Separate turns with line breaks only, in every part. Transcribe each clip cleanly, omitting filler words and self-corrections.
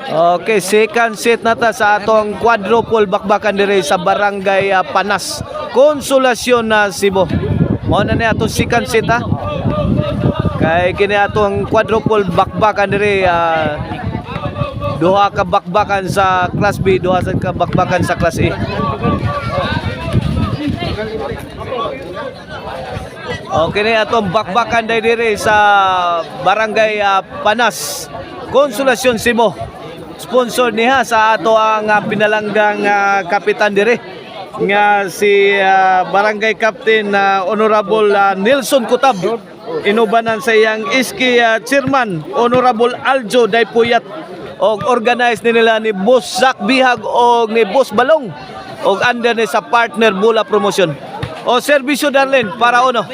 Okay, second set na ta sa atong quadruple bakbakan dire sa Barangay Panas, Konsolasyon na Cebu. Mao na ni atong second set ha. Kay kini atong quadruple bakbakan dire duha ka bakbakan sa Class B, duha ka bakbakan sa Class A. Okay ni atong bakbakan dire sa Barangay Panas, Konsolasyon Cebu. Sponsor niya sa ato ang pinalanggang kapitan dire nga si Barangay Captain Honorable Nelson Kutab. Inubanan sa iyang iski chairman Honorable Aljo Daypuyat, og organize nila ni Boss Zach Bihag og ni Boss Balong, og under ni sa partner Bula Promotion. O serbisyo Darlene para uno.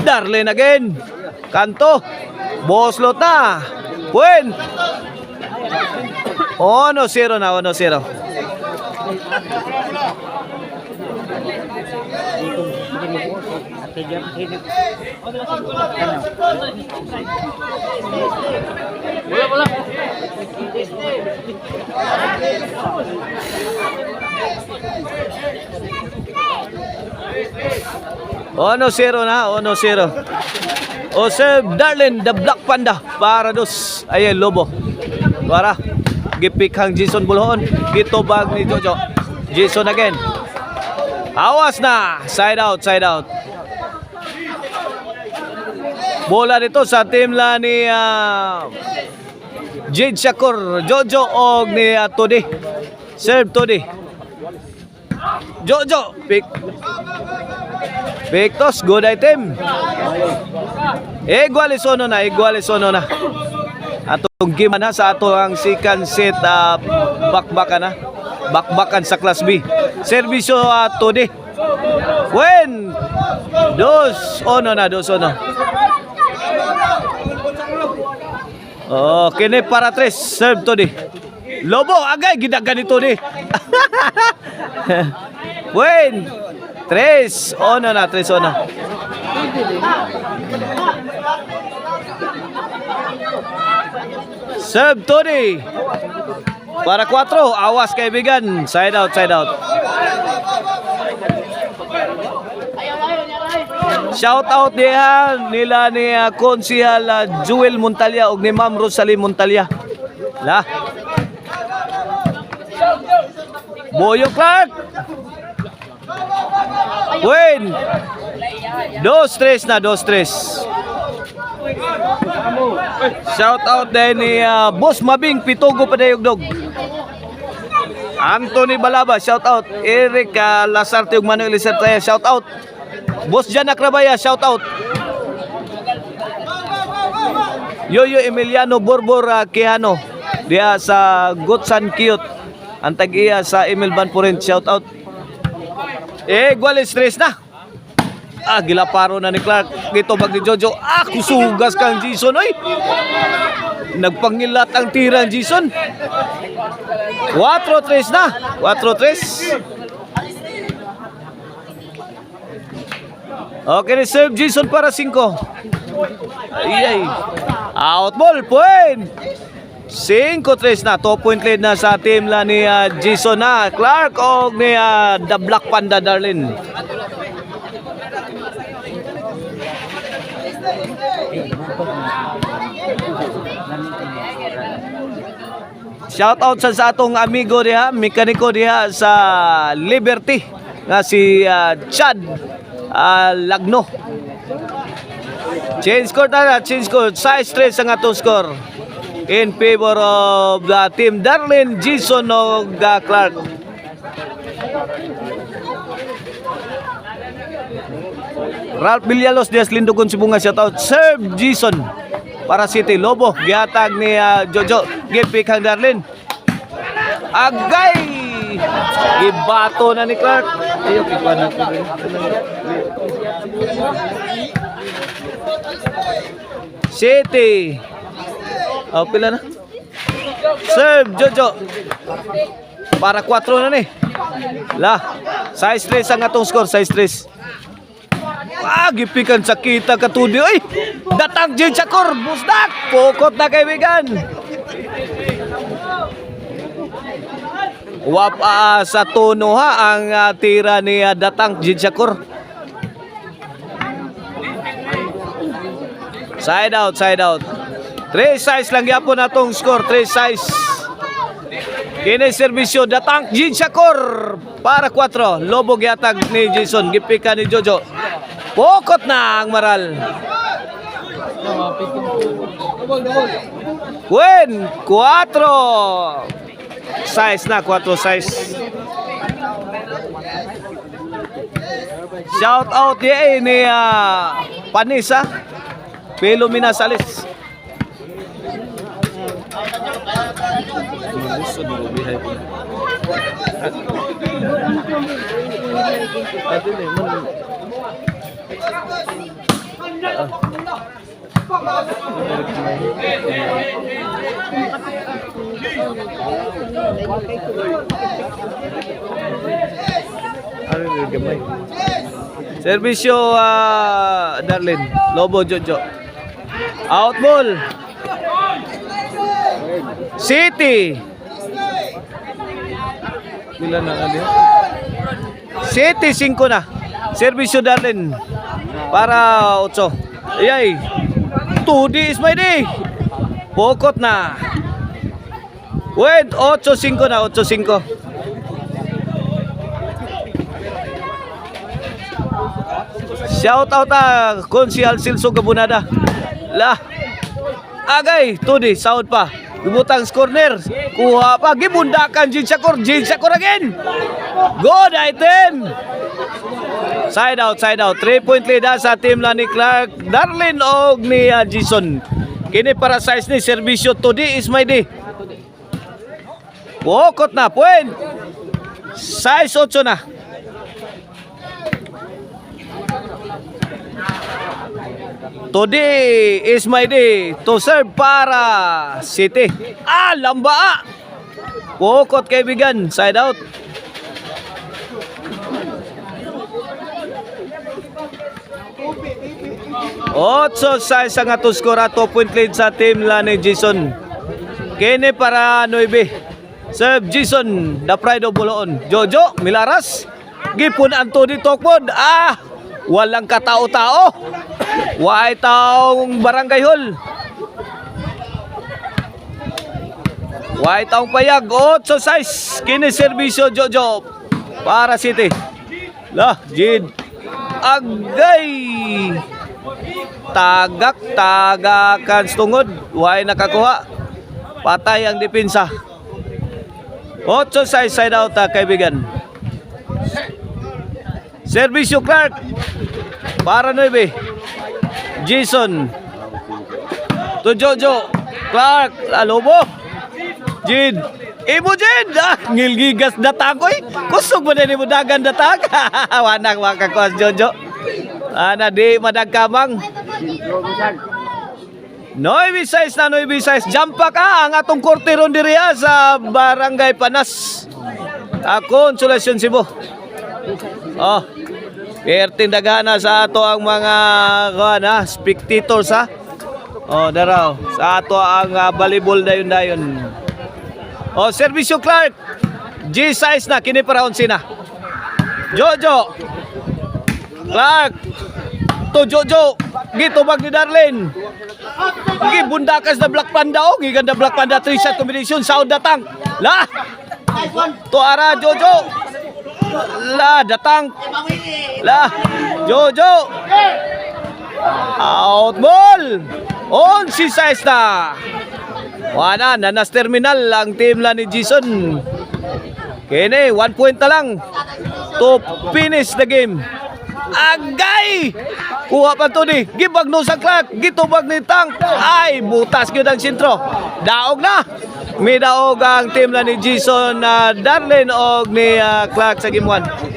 Darlene again. Kanto. Boss Lota. Buen. 1-0 na, 1-0. Ono zero na, 1-0. O serve Darlene the Black Panda para dos. Ayan Lobo. Para gipik hang Jason Bulhon. Gitobag ni Jojo. Jason again. Awas na. Side out, side out. Bola dito sa team la ni Jade Shakur, Jojo og ni Todi. Serve Todi. Jojo pick. Victos, good item. Igualisono na, igualisono na. Atong game na sa ato ang second set bakbakan na. Bakbakan sa Class B. Servisyo Todi. When 2-1 na, 2-1. Oh, kini para 3. Serve Todi. Lobo, agay gidagan ni Todi. When 3-1 na, 3-1. Serve Todi. Para 4, awas kaibigan. Side out, side out. Shout out diha nila ni Konsihal Jewel Montalya og ni Ma'am Rosalie Montalya. La. Boyo Clark. Win. 2-3 na, 2-3. Shout out din ni Boss Mabing Pitugo Padayogdog. Anthony Balaba, shout out. Eric Lasarte ug Manuel Lisertaya, shout out. Boss Janak Rabaya, shout out. Yoyo Emiliano Borbor Quijano diya sa Gotsan Cute. Ang tag-iya sa Emil Banpurin, shout out. Igual stress na. Gilaparo na ni Clark. Gito bag ni Jojo. Kusugas kang Jason oy. Nagpangilat ang tira ang Jason. 4-3 na. 4-3. Okay, reserve Jason para 5. Ay. Out ball, point. 5-3 na. 2-point lead na sa team la ni Jason na. Clark o ni The Black Panda Darlene. Shout out sa atong amigo diha, mekaniko diha sa Liberty nga si Chad Lagno. Change score na, change score. 6-3 ang atong score in favor of the team Darlene, Jason o Clark. Ralph Villalos Diaz Lindogon Sibunga, shout out. Serve Jason para City. Lobo gihatag ni Jojo, gipik ang Darlene. Agay gibato na ni Clark. Ayo pipa na to. City. Pila na. Serve Jojo para 4 na ni. La 6-3 ang atong score, 6-3. Gipikan sa kita katudi. Oy, datang Jin Chakor, busdak. Pukot na kaibigan. Sa tono ha ang tira ni datang Jin Chakor. Side out. 3-6 lang yapon atong score, 3-6. Kini serbisyo datang Jin Chakor para 4. Lobog yatag ni Jason, gipika ni Jojo. Pokot na ang maral. Win 4. Size na 4-6. Shout out ni Panisa Pilomina Salis. Servisyo Darlene Lobo Jojo. Out ball. City. Ilan na kali? City 5 na. Servisyo Darlene para 8. Ayay. 2D is my day. Pokot na. Wait, 8-5 na, 8-5. Shout out Konsyal Silso Gabunada. Lah. Agay, 2D, sound pa. Gumutang corner. Kuha pa, gibundakan Jin Chakor again. Good item. Side out. 3-point lead sa team na ni Clark, Darlene og ni Jason. Kini para size ni serbisyo 2D is my day. Pokot na, point. Size 8 na. Today is my day to serve para City. Lamba. Pokot kaibigan, side out. Otso size ang ato score, 2-point lead sa team la ni Jason. Kini para 9. Serve Jason, the pride of Buloon. Jojo Milaras. Gipon Anthony Tokpod. Walang katao-tao. Why taong barangay hall. Why taong payag. 8-6. Kini serbisyo Jojo para City. Lah, Jid. Agay. Tagakan stungod. Why nakakuha. Patay ang depensa. 8-6 side out kaibigan. Servisyo Clark para 9. Jason to Jojo. Clark Lobo. Jid. Ibo Jid. Ngilgigas datang ko kusog mo din mo dagan datang. Wanang makakos Jojo. Di madagkamang. 9-6 na 9-6. Jampa ka ang atong korteron diriya sa Barangay Panas. Konsolasyon Cebu. Tindagana sa ato ang mga spectators ha. Daraw sa ato ang volleyball dayon. Servisyo Clark. G-size na kini para 11 na. Jojo. Clark to Jojo. Gitubag ni Darlene. Bundakas na Black Panda giganda Black Panda 3-shot combination sound datang. Lah. To ara Jojo. Lah datang. Lah Jojo. Out ball. On si size na. Wana nanas terminal ang team la ni Jason. Kene 1 point na lang to finish the game. Agay. Kuha pa to ni. Gibag no sa Clark. Gitubag ni Tank. Ay butas gyud ang sentro. Daog na. May daog ang team la ni Jason, Darlene og ni Clark sa game 1.